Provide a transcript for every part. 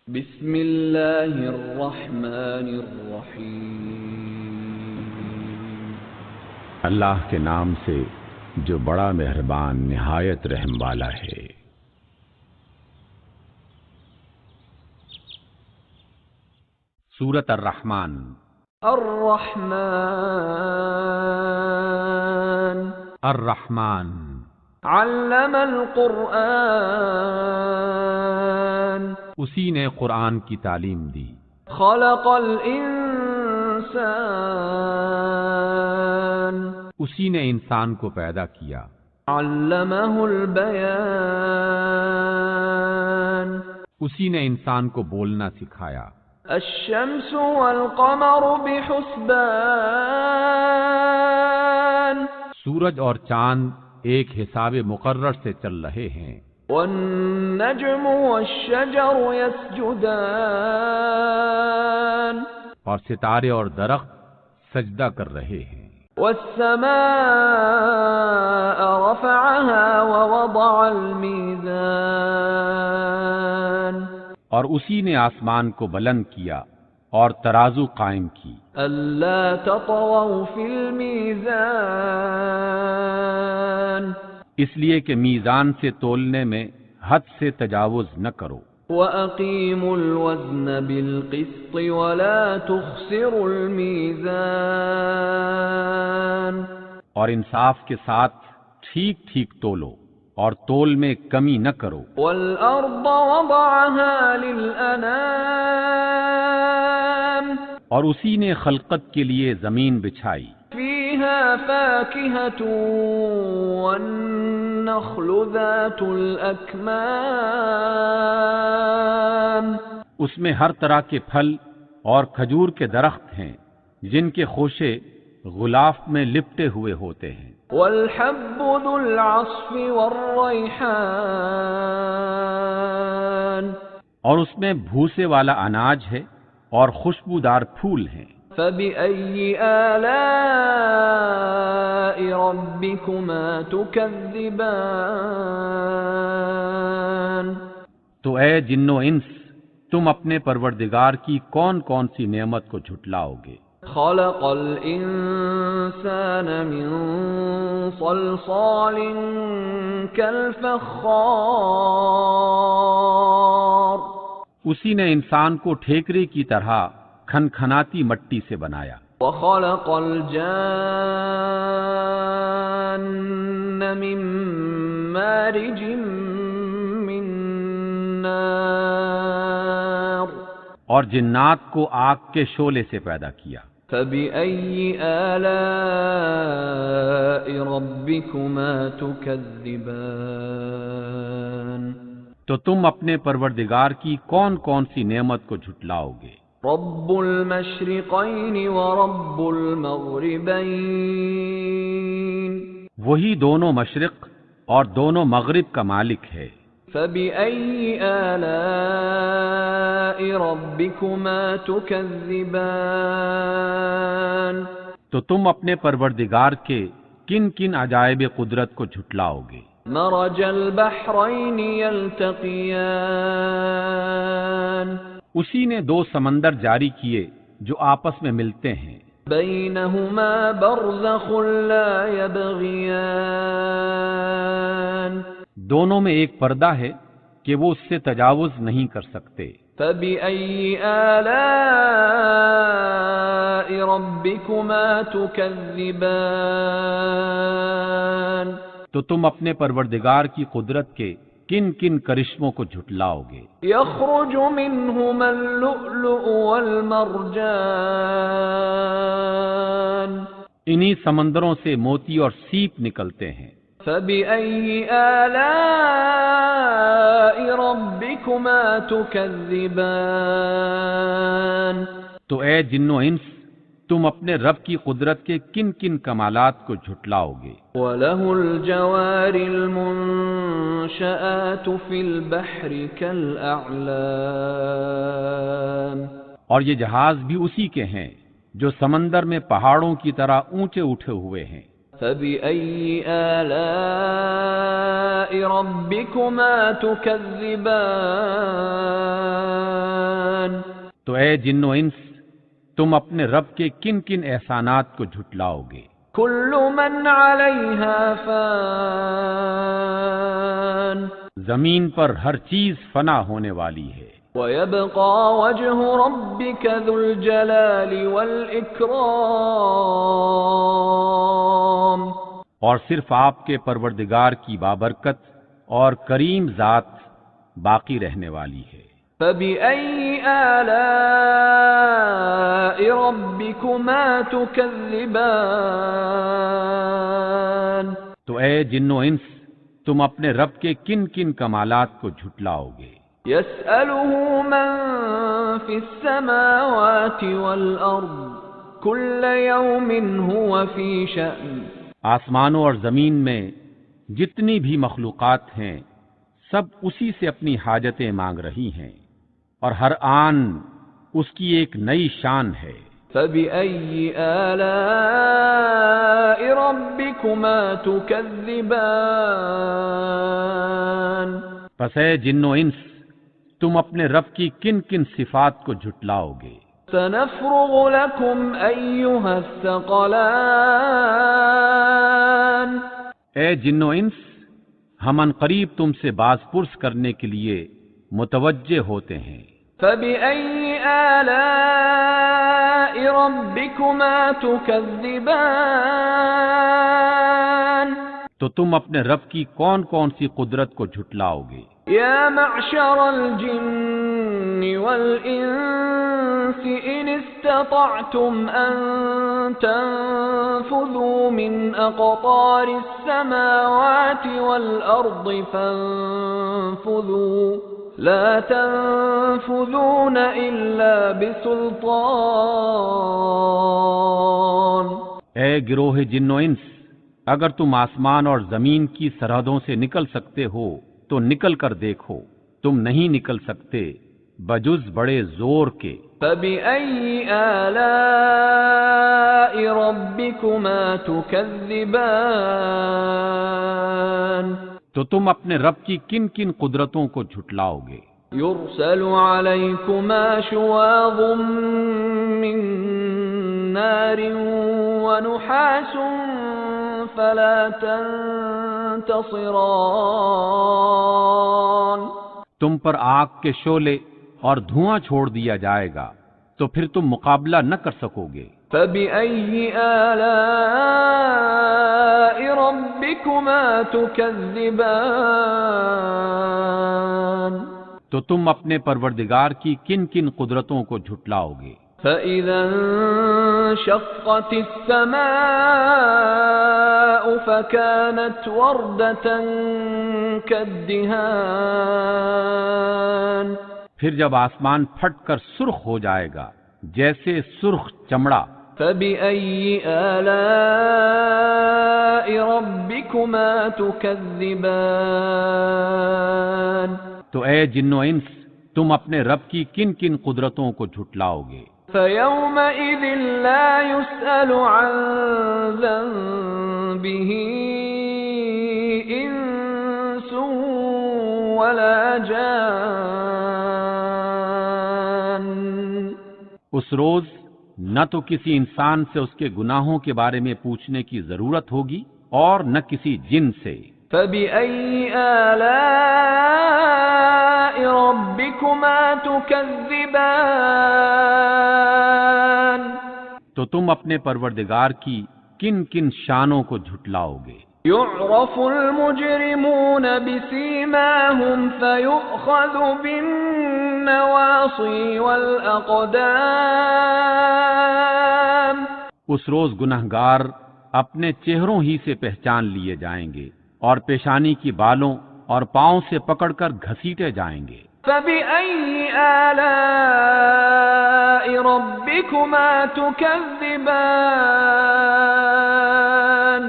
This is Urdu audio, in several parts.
بسم اللہ الرحمن الرحیم۔ اللہ کے نام سے جو بڑا مہربان نہایت رحم والا ہے۔ سورۃ الرحمن۔ الرحمن الرحمن علم القرآن اسی نے قرآن کی تعلیم دی۔ خلق الانسان اسی نے انسان کو پیدا کیا۔ علمہ البیان اسی نے انسان کو بولنا سکھایا۔ الشمس والقمر بحسبان سورج اور چاند ایک حساب مقرر سے چل رہے ہیں۔ والنجم والشجر يسجدان اور ستارے اور درخت سجدہ کر رہے ہیں۔ والسماء رفعها ووضع الميزان اور اسی نے آسمان کو بلند کیا اور ترازو قائم کی۔ ألا تطغوا في الميزان اس لیے کہ میزان سے تولنے میں حد سے تجاوز نہ کرو۔ وَأَقِيمُوا الْوَزْنَ بِالْقِسْطِ وَلَا تُخْسِرُوا الْمِيزَانَ اور انصاف کے ساتھ ٹھیک ٹھیک تولو اور تول میں کمی نہ کرو۔ وَالْأَرْضَ وَضَعَهَا لِلْأَنَامِ اور اسی نے خلقت کے لیے زمین بچھائی۔ فِيهَا فَاكِهَةٌ وَالنَّخْلُ ذَاتُ الْأَكْمَامِ اس میں ہر طرح کے پھل اور کھجور کے درخت ہیں جن کے خوشے غلاف میں لپٹے ہوئے ہوتے ہیں۔ وَالْحَبُّ ذُو الْعَصْفِ وَالرَّيْحَانِ اور اس میں بھوسے والا اناج ہے اور خوشبودار پھول ہیں۔ فَبِأَيِّ آلَاءِ رَبِّكُمَا تُكَذِّبَانِ تو اے جن و انس، تم اپنے پروردگار کی کون کون سی نعمت کو جھٹلاؤ گے؟ خَلَقَ الْإِنسَانَ مِنْ صَلْصَالٍ كَالْفَخَّارِ اسی نے انسان کو ٹھیکرے کی طرح کھنکھناتی مٹی سے بنایا۔ وَخَلَقَ الْجَانَّ مِن مَّارِجٍ مِّن نَّارٍ اور جنات کو آگ کے شعلے سے پیدا کیا۔ فَبِأَيِّ آلَاءِ رَبِّكُمَا تُكَذِّبَانِ تو تم اپنے پروردگار کی کون کون سی نعمت کو جھٹلاؤ گے؟ رب المشرقین ورب المغربین وہی دونوں مشرق اور دونوں مغرب کا مالک ہے۔ فَبِأَيِّ آلَاءِ رَبِّكُمَا تُكَذِّبَانِ تو تم اپنے پروردگار کے کن کن عجائب قدرت کو جھٹلاؤ گے؟ مرج البحرین یلتقیان اسی نے دو سمندر جاری کیے جو آپس میں ملتے ہیں۔ بینہما برزخ لا یبغیان دونوں میں ایک پردہ ہے کہ وہ اس سے تجاوز نہیں کر سکتے۔ فَبِأَيِّ آلَاءِ رَبِّكُمَا تُكَذِّبَانِ تو تم اپنے پروردگار کی قدرت کے کن کن کرشموں کو جھٹلاؤ گے؟ يخرج منهما اللؤلؤ والمرجان انہی سمندروں سے موتی اور سیپ نکلتے ہیں۔ فَبِأَيِّ آلَاءِ رَبِّكُمَا تُكَذِّبَانِ تو اے جن و انس، تم اپنے رب کی قدرت کے کن کن کمالات کو جھٹلاؤ گے؟ وَلَهُ الْجَوَارِ الْمُنشَآتُ فِي الْبَحْرِ كَالْأَعْلَامِ اور یہ جہاز بھی اسی کے ہیں جو سمندر میں پہاڑوں کی طرح اونچے اٹھے ہوئے ہیں۔ فبأي آلاء ربكما تكذبان؟ تو اے جن و انس، تم اپنے رب کے کن کن احسانات کو جھٹلاؤ گے؟ كل من عليها فان، زمین پر ہر چیز فنا ہونے والی ہے، ويبقى وجه ربك ذو الجلال والإكرام، اور صرف آپ کے پروردگار کی بابرکت اور کریم ذات باقی رہنے والی ہے۔ فبأي آلاء ربكما تكذبان؟ تو اے جن و انس، تم اپنے رب کے کن کن کمالات کو جھٹلاؤ گے؟ يسأله من في السماوات والأرض كل يوم هو في شأن، آسمانوں اور زمین میں جتنی بھی مخلوقات ہیں سب اسی سے اپنی حاجتیں مانگ رہی ہیں، اور ہر آن اس کی ایک نئی شان ہے۔ فبأي آلاء ربكما تكذبان؟ پس اے جن و انس، تم اپنے رب کی کن کن صفات کو جھٹلاؤ گے؟ سنفرغ لكم أيها الثقلان، اے جن و انس، ہم ان قریب تم سے باز پرس کرنے کے لیے متوجہ ہوتے ہیں۔ فبأي آلاء ربكما تكذبان؟ تو تم اپنے رب کی کون کون سی قدرت کو جھٹلاؤ گے؟ يا معشر الجن والإنس إن استطعتم أن تنفذوا من أقطار السماوات والأرض فانفذوا لا تنفذون إلا بسلطان۔ اے گروہ جن و انس، اگر تم آسمان اور زمین کی سرحدوں سے نکل سکتے ہو تو نکل کر دیکھو، تم نہیں نکل سکتے بجز بڑے زور کے۔ فبأي آلاء ربكما تكذبان؟ تو تم اپنے رب کی کن کن قدرتوں کو جھٹلاؤ گے؟ يرسل عليكما شواظ من نار ونحاس فلا تنتصران، تم پر آگ کے شعلے اور دھواں چھوڑ دیا جائے گا تو پھر تم مقابلہ نہ کر سکو گے۔ فبأي آلاء ربكما تكذبان؟ تو تم اپنے پروردگار کی کن کن قدرتوں کو جھٹلاؤ گے؟ فإذا انشقت السماء فكانت وردة كالدهان، پھر جب آسمان پھٹ کر سرخ ہو جائے گا جیسے سرخ چمڑا۔ فبأي آلاء ربكما تكذبان؟ تو اے جن و انس، تم اپنے رب کی کن کن قدرتوں کو جھٹلاؤ گے؟ فيومئذ لا يسأل عن ذنبه إنس ولا جان، اس روز نہ تو کسی انسان سے اس کے گناہوں کے بارے میں پوچھنے کی ضرورت ہوگی اور نہ کسی جن سے۔ فبأي آلاء ربكما تكذبان؟ تو تم اپنے پروردگار کی کن کن شانوں کو جھٹلاؤ گے؟ يعرف المجرمون بسيماهم فيؤخذ بالنواصي والأقدام، اس روز گنہگار اپنے چہروں ہی سے پہچان لیے جائیں گے اور پیشانی کی بالوں اور پاؤں سے پکڑ کر گھسیٹے جائیں گے۔ فبأي آلاء ربكما تكذبان؟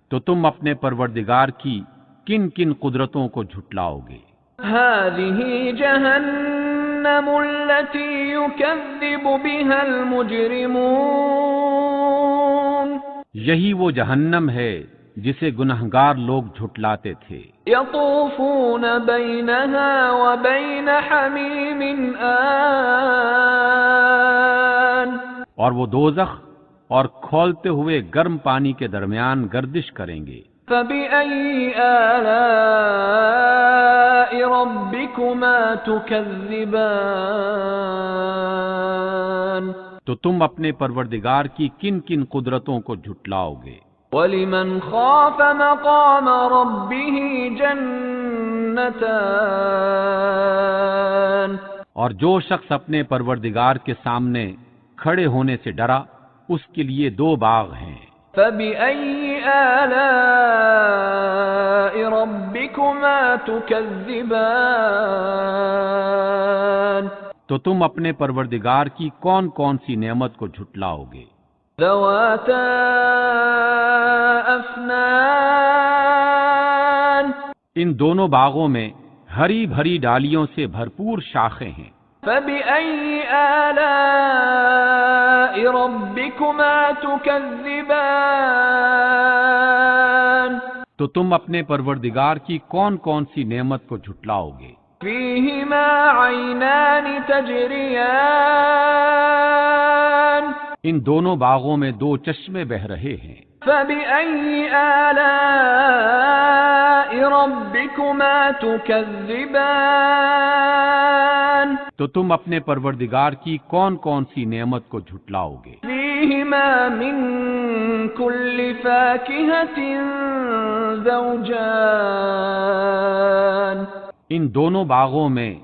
تو تم اپنے پروردگار کی کن کن قدرتوں کو جھٹلاؤ گے؟ هذه جهنم التي يكذب بها المجرمون، یہی وہ جہنم ہے جسے گنہگار لوگ جھٹلاتے تھے۔ يطوفون بينها وبين حميم آن اور وہ دوزخ اور کھولتے ہوئے گرم پانی کے درمیان گردش کریں گے۔ فبأي آلاء ربكما تكذبان تو تم اپنے پروردگار کی کن کن قدرتوں کو جھٹلاؤ گے؟ وَلِمَنْ خَافَ مَقَامَ رَبِّهِ جَنَّتَانِ اور جو شخص اپنے پروردگار کے سامنے کھڑے ہونے سے ڈرا اس کے لیے 2 باغ ہیں۔ فَبِأَيِّ آلَاءِ رَبِّكُمَا تُكَذِّبَانِ تو تم اپنے پروردگار کی کون کون سی نعمت کو جھٹلاؤ گے؟ ذَوَاتَا أَفْنَانٍ ان دونوں باغوں میں ہری بھری ڈالیوں سے بھرپور شاخیں ہیں۔ فَبِأَيِّ آلَاءِ رَبِّكُمَا تُكَذِّبَانِ تو تم اپنے پروردگار کی کون کون سی نعمت کو جھٹلاؤ گے؟ فِيهِمَا عَيْنَانِ تَجْرِيَانِ ان دونوں باغوں میں 2 چشمے بہ رہے ہیں۔ فَبِأَيِّ آلَاءِ رَبِّكُمَا تُكَذِّبَانِ تو تم اپنے پروردگار کی کون کون سی نعمت کو جھٹلاؤ گے؟ فِيهِمَا مِن كُلِّ فَاكِهَةٍ زَوْجَانِ ان دونوں باغوں میں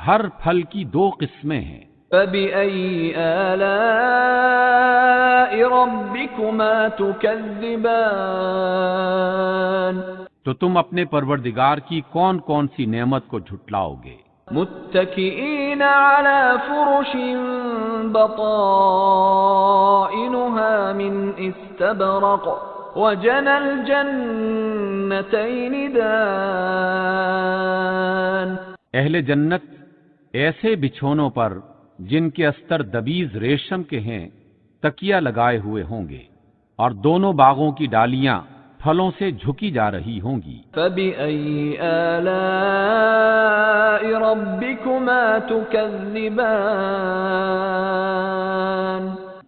ہر پھل کی 2 قسمیں ہیں۔ فَبِأَيِّ آلَاءِ رَبِّكُمَا تُكَذِّبَانِ تو تم اپنے پروردگار کی کون کون سی نعمت کو جھٹلاؤ گے؟ متكئين على فرش بطائنها من استبرق وجنى الجنتين دان اہل جنت ایسے بچھونوں پر جن کے استر دبیز ریشم کے ہیں تکیہ لگائے ہوئے ہوں گے اور دونوں باغوں کی ڈالیاں پھلوں سے جھکی جا رہی ہوں گی۔ فَبِأَيِّ آلَاءِ رَبِّكُمَا تُكَذِّبَانِ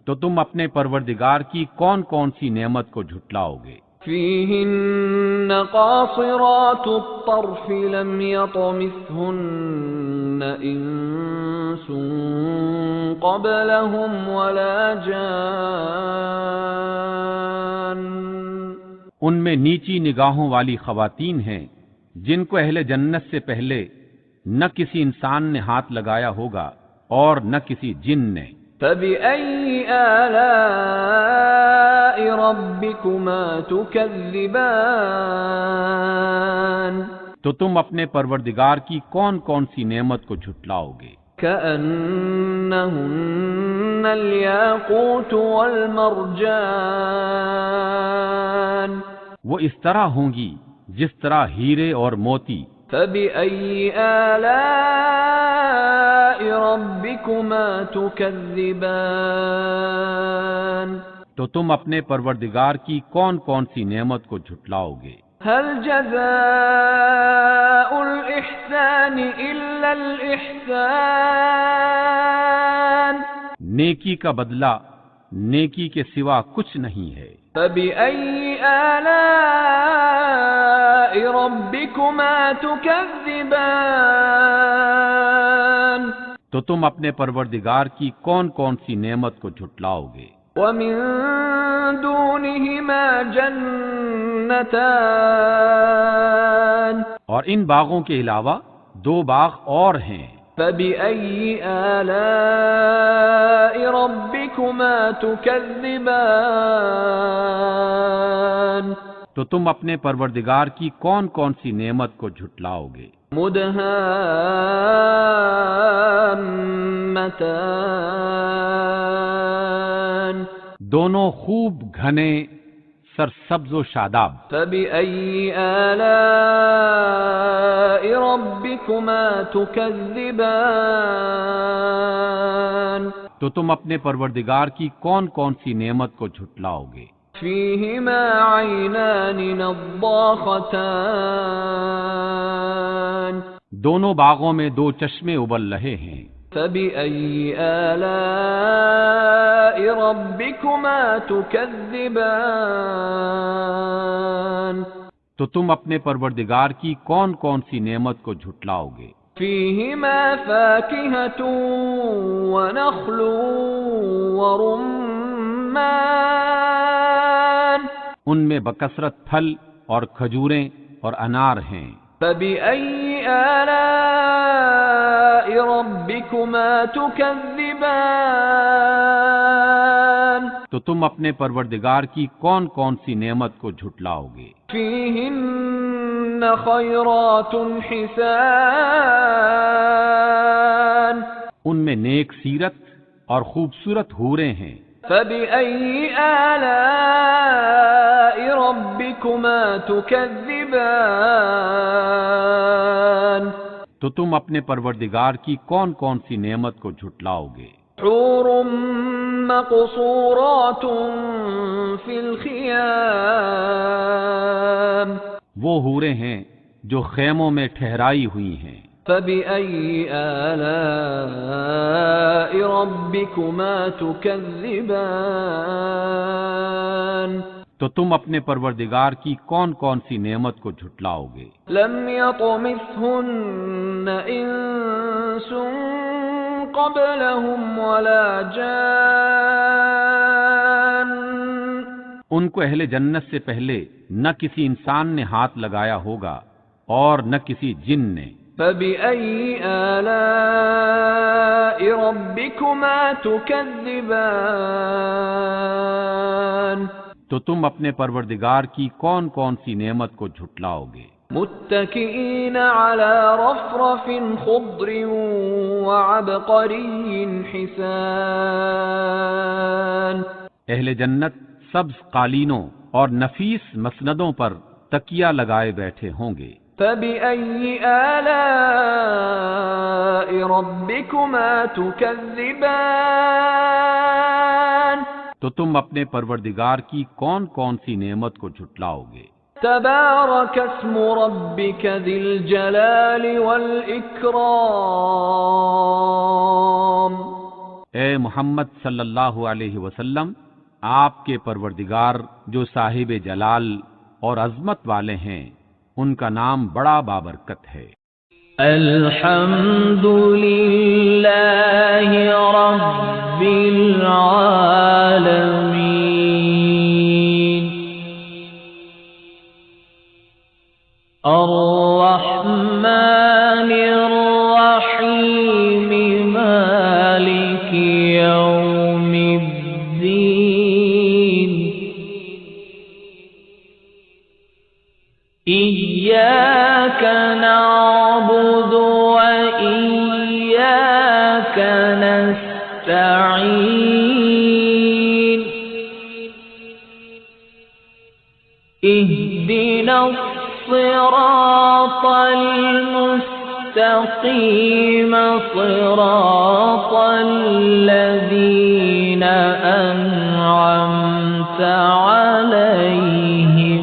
تو تم اپنے پروردگار کی کون کون سی نعمت کو جھٹلاؤ گے؟ فِيهِنَّ قَاصِرَاتُ الطَّرْفِ لَمْ يَطْمِثْهُنَّ إِنسٌ قَبْلَهُمْ وَلَا جَانٌّ ان میں نیچی نگاہوں والی خواتین ہیں جن کو اہل جنت سے پہلے نہ کسی انسان نے ہاتھ لگایا ہوگا اور نہ کسی جن نے۔ فَبِأَيِّ آلَاءِ رَبِّكُمَا تُكَذِّبَانِ تو تم اپنے پروردگار کی کون کون سی نعمت کو جھٹلاؤ گے؟ كَأَنَّهُنَّ الْيَاقُوتُ وَالْمَرْجَانُ وہ اس طرح ہوں گی جس طرح ہیرے اور موتی۔ فَبِأَيِّ آلَاءِ رَبِّكُمَا تُكَذِّبَانِ تو تم اپنے پروردگار کی کون کون سی نعمت کو جھٹلاؤ گے؟ هَلْ جَزَاءُ الْإِحْسَانِ إِلَّا الْإِحْسَانُ نیکی کا بدلہ نیکی کے سوا کچھ نہیں ہے۔ فَبِأَيِّ آلَاءِ رَبِّكُمَا تُكَذِّبَانِ تو تم اپنے پروردگار کی کون کون سی نعمت کو جھٹلاؤ گے؟ وَمِن دُونِهِمَا جَنَّتَانِ اور ان باغوں کے علاوہ 2 باغ اور ہیں۔ فَبِأَيِّ آلَاءِ رَبِّكُمَا تُكَذِّبَانِ تو تم اپنے پروردگار کی کون کون سی نعمت کو جھٹلاؤ گے؟ مُدْهَامَّتَانِ دونوں خوب گھنے سرسبز و شاداب۔ فَبِأَيِّ آلَاءِ رَبِّكُمَا تُكَذِّبَانِ تو تم اپنے پروردگار کی کون کون سی نعمت کو جھٹلاؤ گے؟ فيهما عينان نضاختان دونوں باغوں میں دو چشمے ابل رہے ہیں. فبأي آلاء ربكما تكذبان تو تم اپنے پروردگار کی کون کون سی نعمت کو جھٹلاؤ گے؟ فيهما فاكهة ونخل ورمان ان میں بکثرت پھل اور کھجوریں اور انار ہیں. فبأي آلاء ربكما تكذبان تو تم اپنے پروردگار کی کون کون سی نعمت کو جھٹلاؤ گے؟ فيهن خيرات حسان ان میں نیک سیرت اور خوبصورت حوریں ہیں. فبأي آلاء ربكما تكذبان تو تم اپنے پروردگار کی کون کون سی نعمت کو جھٹلاؤ گے؟ حور مقصورات في الخيام وہ حوریں ہیں جو خیموں میں ٹھہرائی ہوئی ہیں. فبأي آلاء ربكما تكذبان تو تم اپنے پروردگار کی کون کون سی نعمت کو جھٹلاؤ گے؟ لم يطمثهن انس قبلهم ولا جان ان کو اہل جنت سے پہلے نہ کسی انسان نے ہاتھ لگایا ہوگا اور نہ کسی جن نے. فبأي آلاء ربكما تكذبان تو تم اپنے پروردگار کی کون کون سی نعمت کو جھٹلاؤ گے؟ متكئين على رفرف خضر وعبقري حسان اہل جنت سبز قالینوں اور نفیس مسندوں پر تکیہ لگائے بیٹھے ہوں گے. فبأي آلاء ربكما تكذبان تو تم اپنے پروردگار کی کون کون سی نعمت کو جھٹلاؤ گے؟ تبارك اسم ربك ذي الجلال والإكرام اے محمد صلی اللہ علیہ وسلم، آپ کے پروردگار جو صاحب جلال اور عظمت والے ہیں، ان کا نام بڑا بابرکت ہے. الحمد للہ رب العالمین الرحمن الرحیم مالک یوم الدین إياك نعبد وإياك نستعين اهدنا الصراط المستقيم صراط الذين أنعمت عليهم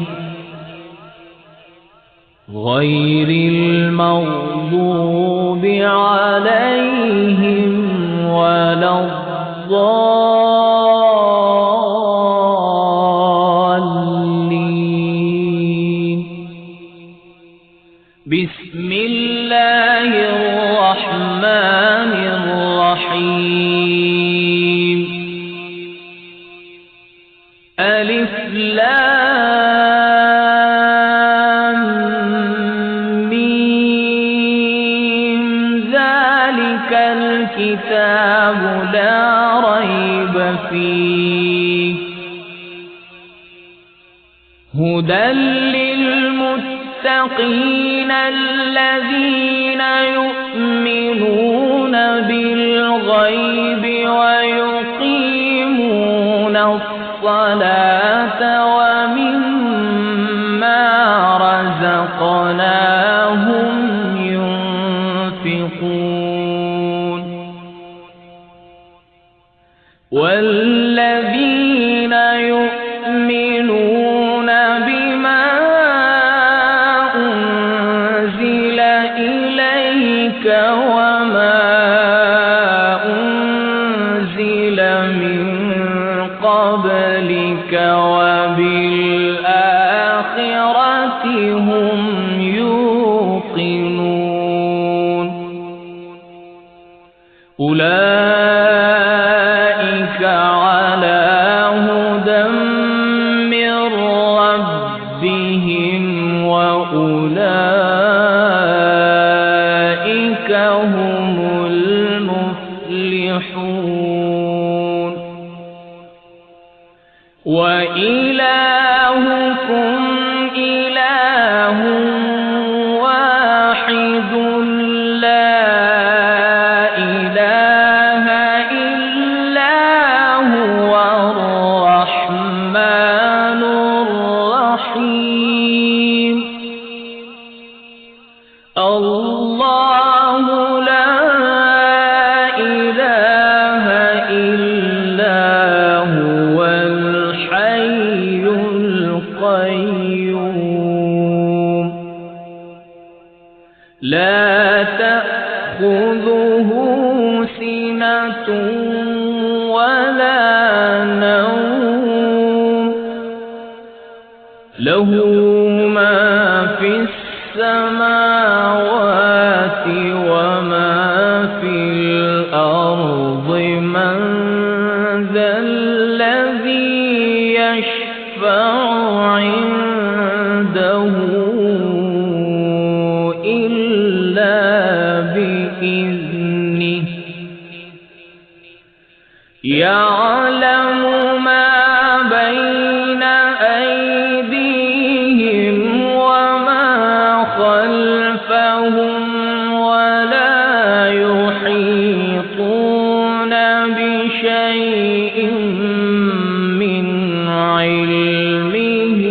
غير المغضوب عليهم ولا الضالين. بسم الله الرحمن الرحيم. ألف لام ميم ذلك الكتاب لا ريب فيه هدى للمتقين الذين يؤمنون بالغيب ويقيمون الصلاة ومما رزقناهم ينفقون والذين يؤمنون وما أنزل من قبلك وبالآخرة هم يوقنون أولئك على هدى من ربهم وأولئك هم المفلحون وإلهكم إله واحد لا إله إلا هو الرحمن الرحيم الله لا إله إلا هو الحي القيوم لا تأخذه سنة ولا نوم له ما في السماوات وما في الأرض من ذا الذي يشفع عنده إلا بإذنه يعلم ما بين أيديهم وما خلفهم ولا يحيطون بشيء من علمه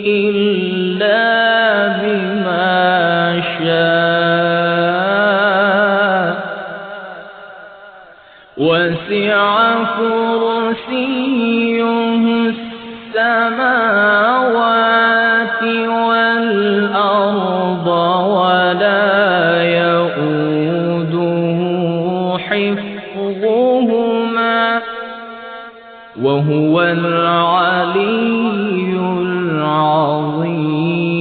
إلا بما شاء وسع كرسيه السماوات والأرض ولا يؤوده حفظهما وهو العلي العظيم